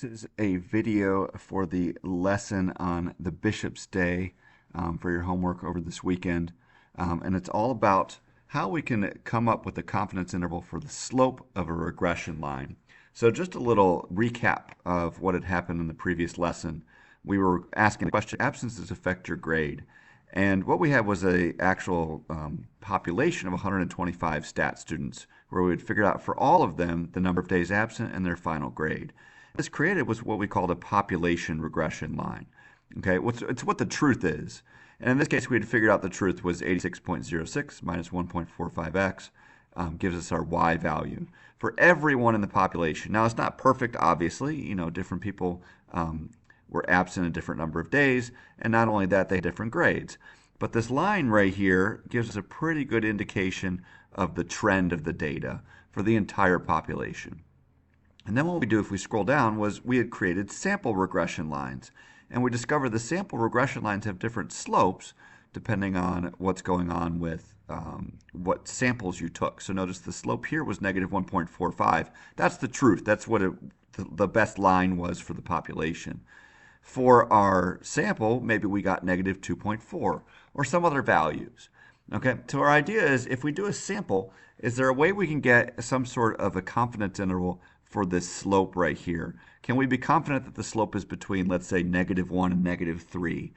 This is a video for the lesson on the Bishop's Day for your homework over this weekend. And it's all about how we can come up with a confidence interval for the slope of a regression line. So just a little recap of what had happened in the previous lesson. We were asking the question, absences affect your grade. And what we had was an actual population of 125 stat students, where we had figured out for all of them the number of days absent and their final grade. This created was what we called a population regression line. Okay, it's what the truth is. And in this case, we had figured out the truth was 86.06 minus 1.45x gives us our y value for everyone in the population. Now, it's not perfect, obviously. You know, different people were absent a different number of days, and not only that, they had different grades. But this line right here gives us a pretty good indication of the trend of the data for the entire population. And then what we do if we scroll down was we had created sample regression lines. And we discovered the sample regression lines have different slopes depending on what's going on with what samples you took. So notice the slope here was negative 1.45. That's the truth. That's what the best line was for the population. For our sample, maybe we got negative 2.4 or some other values. Okay, so our idea is if we do a sample, is there a way we can get some sort of a confidence interval for this slope right here? Can we be confident that the slope is between, let's say, -1 and -3?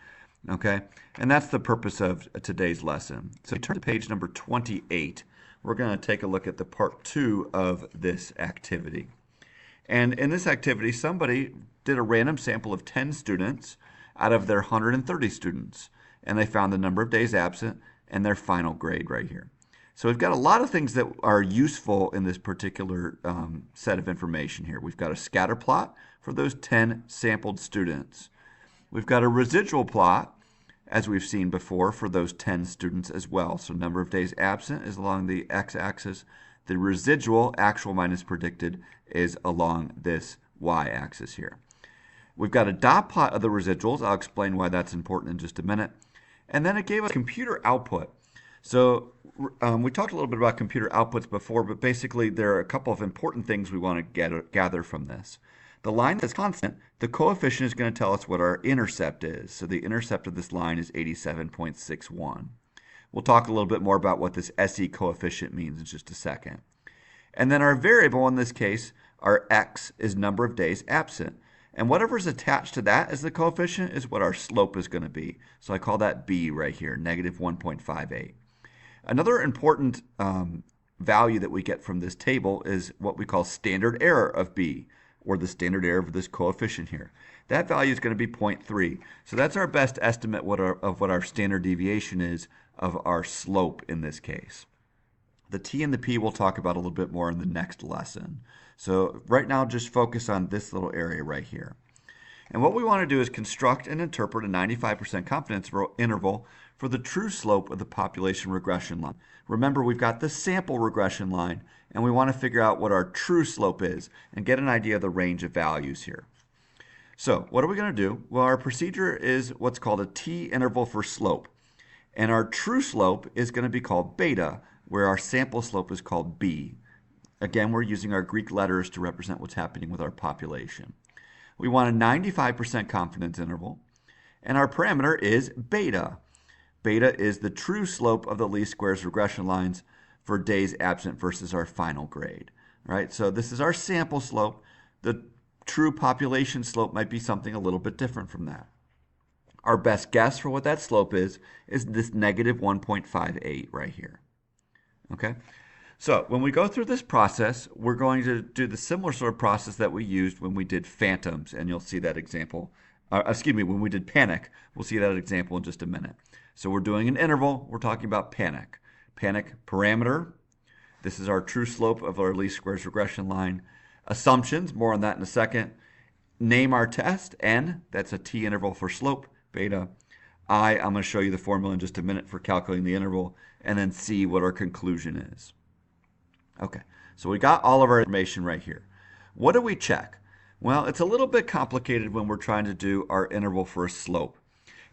Okay, and that's the purpose of today's lesson. So turn to page number 28. We're going to take a look at the part 2 of this activity. And in this activity, somebody did a random sample of 10 students out of their 130 students, and they found the number of days absent and their final grade right here. So we've got a lot of things that are useful in this particular set of information here. We've got a scatter plot for those 10 sampled students. We've got a residual plot, as we've seen before, for those 10 students as well. So number of days absent is along the x-axis. The residual, actual minus predicted, is along this y-axis here. We've got a dot plot of the residuals. I'll explain why that's important in just a minute. And then it gave us computer output. So we talked a little bit about computer outputs before, but basically there are a couple of important things we want to gather from this. The line that's constant, the coefficient is going to tell us what our intercept is. So the intercept of this line is 87.61. We'll talk a little bit more about what this SE coefficient means in just a second. And then our variable in this case, our x, is number of days absent. And whatever's attached to that as the coefficient is what our slope is going to be. So I call that b right here, negative 1.58. Another important value that we get from this table is what we call standard error of b, or the standard error of this coefficient here. That value is going to be 0.3. So that's our best estimate of what our standard deviation is of our slope in this case. The t and the p we'll talk about a little bit more in the next lesson. So right now just focus on this little area right here. And what we want to do is construct and interpret a 95% confidence interval for the true slope of the population regression line. Remember, we've got the sample regression line, and we want to figure out what our true slope is and get an idea of the range of values here. So what are we going to do? Well, our procedure is what's called a t-interval for slope. And our true slope is going to be called beta, where our sample slope is called b. Again, we're using our Greek letters to represent what's happening with our population. We want a 95% confidence interval, and our parameter is beta. Beta is the true slope of the least squares regression lines for days absent versus our final grade. All right, so this is our sample slope. The true population slope might be something a little bit different from that. Our best guess for what that slope is this negative 1.58 right here. Okay, so when we go through this process, we're going to do the similar sort of process that we used when we did phantoms, and you'll see that example. When we did panic, we'll see that example in just a minute. So we're doing an interval. We're talking about panic. Panic parameter. This is our true slope of our least squares regression line. Assumptions, more on that in a second. Name our test, n, that's a t-interval for slope, beta. I'm going to show you the formula in just a minute for calculating the interval, and then see what our conclusion is. Okay, so we got all of our information right here. What do we check? Well, it's a little bit complicated when we're trying to do our interval for a slope.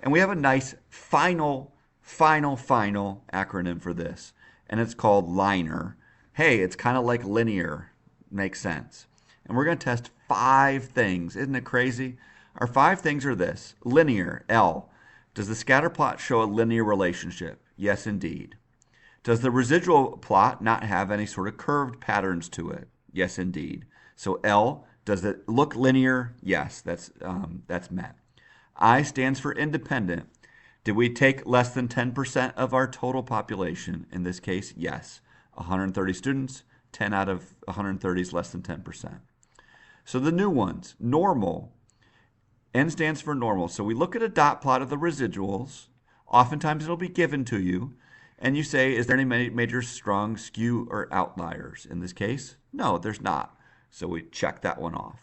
And we have a nice final acronym for this, and it's called LINER. Hey, it's kind of like linear. Makes sense. And we're going to test 5 things. Isn't it crazy? Our 5 things are this. Linear, L. Does the scatter plot show a linear relationship? Yes, indeed. Does the residual plot not have any sort of curved patterns to it? Yes, indeed. So L, does it look linear? Yes, that's met. I stands for independent. Did we take less than 10% of our total population? In this case, yes. 130 students, 10 out of 130 is less than 10%. So the new ones, normal. N stands for normal. So we look at a dot plot of the residuals. Oftentimes it'll be given to you. And you say, is there any major strong skew or outliers? In this case, no, there's not. So we check that one off.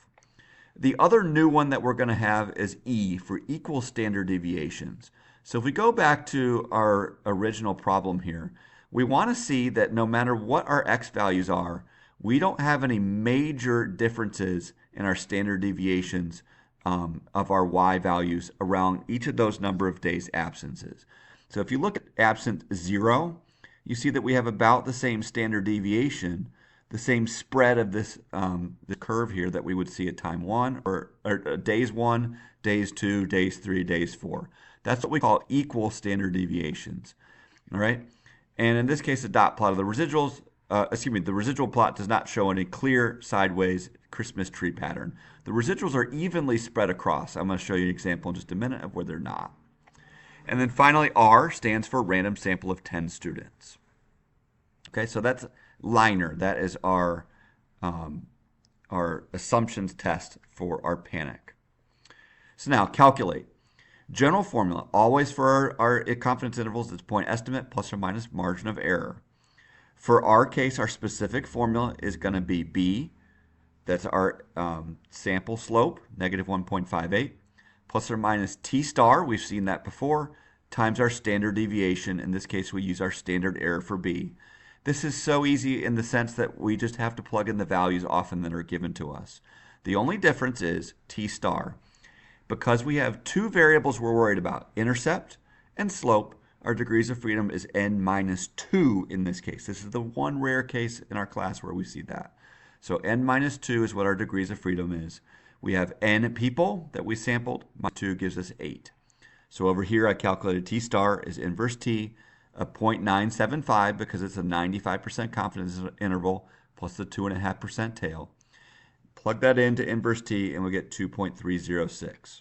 The other new one that we're going to have is E for equal standard deviations. So if we go back to our original problem here, we want to see that no matter what our X values are, we don't have any major differences in our standard deviations of our Y values around each of those number of days absences. So if you look at absent 0, you see that we have about the same standard deviation, the same spread of this the curve here that we would see at time 1 or days 1, days 2, days 3, days 4. That's what we call equal standard deviations. All right, and in this case, the dot plot of the residuals, the residual plot does not show any clear sideways Christmas tree pattern. The residuals are evenly spread across. I'm going to show you an example in just a minute of where they're not. And then finally, R stands for random sample of 10 students. Okay, so that's liner. That is our assumptions test for our panic. So now calculate. General formula, always for our confidence intervals, it's point estimate plus or minus margin of error. For our case, our specific formula is going to be B. That's our sample slope, negative 1.58, plus or minus T star, we've seen that before, times our standard deviation. In this case, we use our standard error for B. This is so easy in the sense that we just have to plug in the values often that are given to us. The only difference is T star. Because we have 2 variables we're worried about, intercept and slope, our degrees of freedom is n minus 2 in this case. This is the one rare case in our class where we see that. So n minus 2 is what our degrees of freedom is. We have n people that we sampled, minus 2 gives us 8. So over here I calculated T star is inverse T of 0.975 because it's a 95% confidence interval plus the 2.5% tail. Plug that into inverse T and we get 2.306.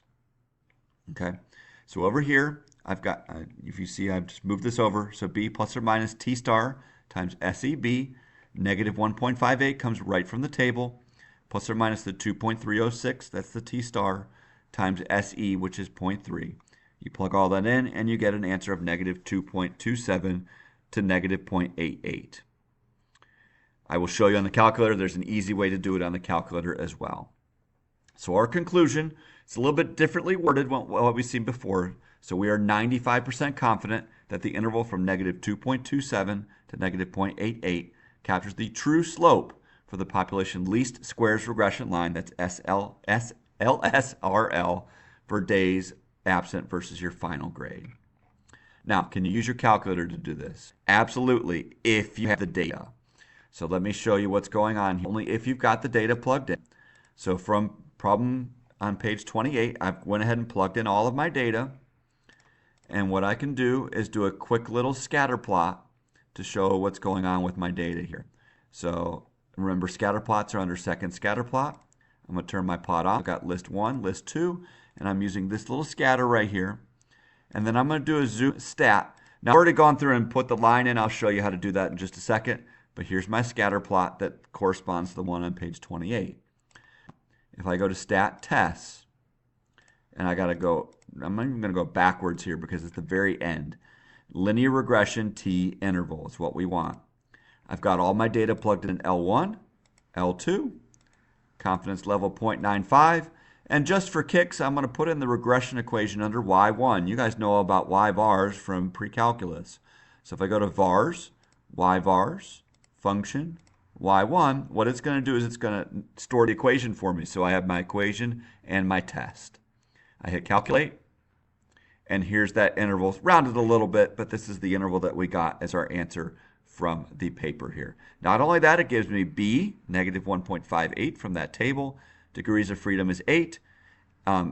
Okay, so over here I've got, if you see, I've just moved this over. So B plus or minus T star times SEB, negative 1.58 comes right from the table, plus or minus the 2.306, that's the T star, times SE, which is 0.3. You plug all that in and you get an answer of negative 2.27 to negative 0.88. I will show you on the calculator. There's an easy way to do it on the calculator as well. So our conclusion, it's a little bit differently worded than what we've seen before. So we are 95% confident that the interval from negative 2.27 to negative 0.88 captures the true slope for the population least squares regression line, that's LSRL, for days absent versus your final grade. Now, can you use your calculator to do this? Absolutely, if you have the data. So let me show you what's going on here. Only if you've got the data plugged in. So from problem on page 28, I went ahead and plugged in all of my data. And what I can do is do a quick little scatter plot to show what's going on with my data here. So remember, scatter plots are under second scatter plot. I'm going to turn my plot off. I've got list 1, list 2, and I'm using this little scatter right here. And then I'm going to do a zoom stat. Now, I've already gone through and put the line in. I'll show you how to do that in just a second. But here's my scatter plot that corresponds to the one on page 28. If I go to stat tests, and I got to go, I'm even going to go backwards here because it's the very end. Linear regression T interval is what we want. I've got all my data plugged in L1, L2, confidence level 0.95, and just for kicks, I'm going to put in the regression equation under Y1. You guys know all about Y vars from pre-calculus. So if I go to vars, Y vars, function, Y1, what it's going to do is it's going to store the equation for me. So I have my equation and my test. I hit calculate, and here's that interval. Rounded a little bit, but this is the interval that we got as our answer from the paper here. Not only that, it gives me B, negative 1.58 from that table. Degrees of freedom is 8.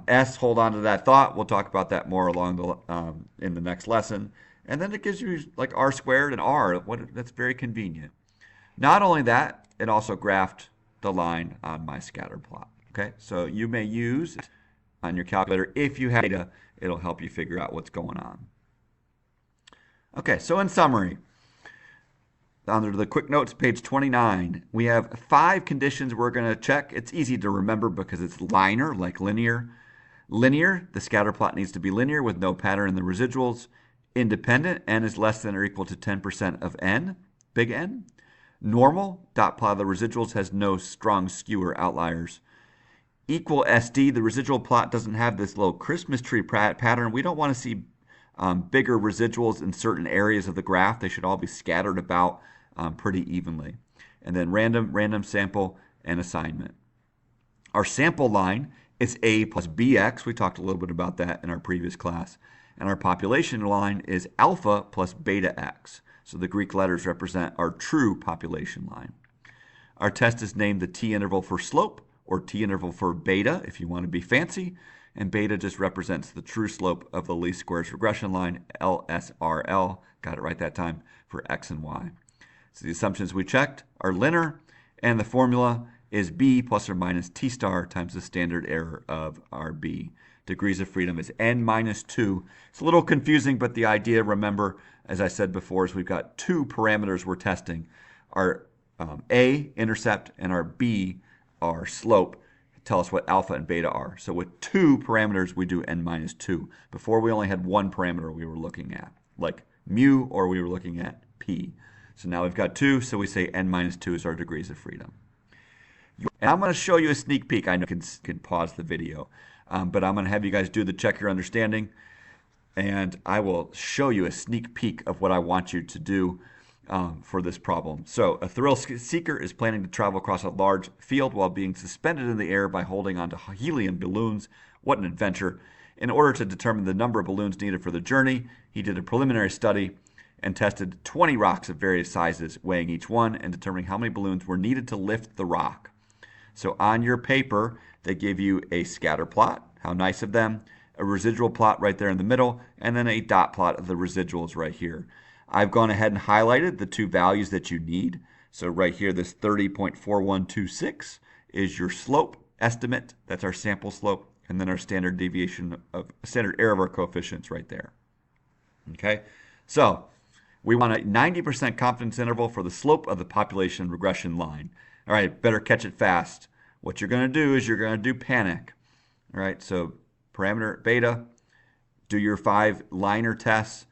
S, hold on to that thought. We'll talk about that more along the in the next lesson. And then it gives you like R squared and R. That's very convenient. Not only that, it also graphed the line on my scatter plot. Okay, so you may use it on your calculator. If you have data, it'll help you figure out what's going on. Okay, so in summary, under the quick notes, page 29, we have 5 conditions we're going to check. It's easy to remember because it's linear, like linear. Linear, the scatter plot needs to be linear with no pattern in the residuals. Independent, n is less than or equal to 10% of n, big N. Normal, dot plot of the residuals has no strong skew or outliers. Equal SD, the residual plot doesn't have this little Christmas tree pattern. We don't want to see bigger residuals in certain areas of the graph. They should all be scattered about pretty evenly. And then random sample, and assignment. Our sample line is A plus BX. We talked a little bit about that in our previous class. And our population line is alpha plus beta X. So the Greek letters represent our true population line. Our test is named the t-interval for slope, or t-interval for beta if you want to be fancy. And beta just represents the true slope of the least squares regression line, LSRL, got it right that time, for x and y. So the assumptions we checked are linear, and the formula is b plus or minus t star times the standard error of our b. Degrees of freedom is n minus 2. It's a little confusing, but the idea, remember, as I said before, is we've got 2 parameters we're testing. Our a, intercept, and our b, our slope, tell us what alpha and beta are. So with 2 parameters, we do n minus 2. Before, we only had 1 parameter we were looking at, like mu, or we were looking at p. So now we've got 2, so we say n minus 2 is our degrees of freedom. And I'm going to show you a sneak peek. I know you can pause the video, but I'm going to have you guys do the check your understanding, and I will show you a sneak peek of what I want you to do for this problem. So a thrill seeker is planning to travel across a large field while being suspended in the air by holding onto helium balloons. What an adventure. In order to determine the number of balloons needed for the journey, he did a preliminary study and tested 20 rocks of various sizes, weighing each one and determining how many balloons were needed to lift the rock. So on your paper, they give you a scatter plot, how nice of them, a residual plot right there in the middle, and then a dot plot of the residuals right here. I've gone ahead and highlighted the 2 values that you need. So right here, this 30.4126 is your slope estimate. That's our sample slope, and then our standard deviation of standard error of our coefficients right there. Okay, so we want a 90% confidence interval for the slope of the population regression line. All right, better catch it fast. What you're going to do is you're going to do panic. All right, so parameter beta, do your 5 liner tests,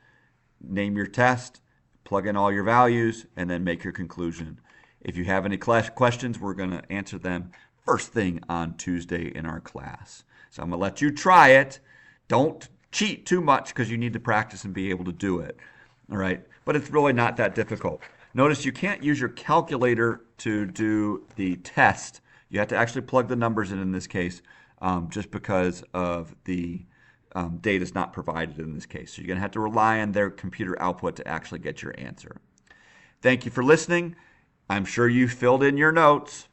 name your test, plug in all your values, and then make your conclusion. If you have any questions, we're going to answer them first thing on Tuesday in our class. So I'm going to let you try it. Don't cheat too much because you need to practice and be able to do it. All right, but it's really not that difficult. Notice you can't use your calculator to do the test. You have to actually plug the numbers in this case, just because of the data is not provided in this case. So you're going to have to rely on their computer output to actually get your answer. Thank you for listening. I'm sure you filled in your notes,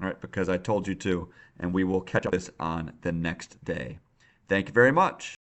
all right, because I told you to, and we will catch up this on the next day. Thank you very much.